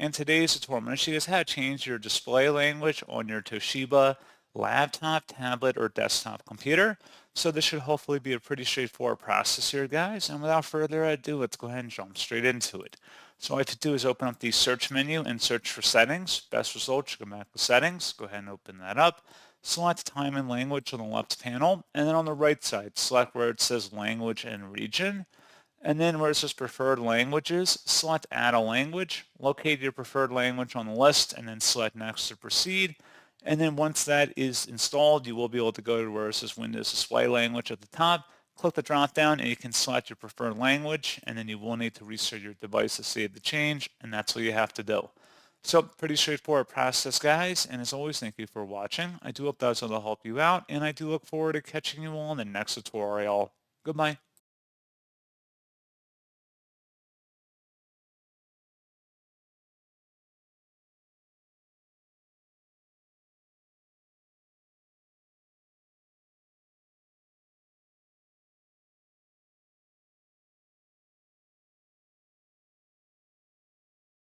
In today's tutorial, I'm going to show you guys how to change your display language on your Toshiba laptop, tablet, or desktop computer. So this should hopefully be a pretty straightforward process here, guys. And without further ado, let's go ahead and jump straight into it. So all I have to do is open up the search menu and search for settings. Best result, you go back to settings. Go ahead and open that up. Select time and language on the left panel. And then on the right side, select where it says language and region. And then where it says preferred languages, select add a language, locate your preferred language on the list, and then select next to proceed. And then once that is installed, you will be able to go to where it says Windows Display Language at the top, click the drop down, and you can select your preferred language, and then you will need to restart your device to save the change, and that's what you have to do. So pretty straightforward process, guys, and as always, thank you for watching. I do hope that was able to help you out, and I do look forward to catching you all in the next tutorial. Goodbye.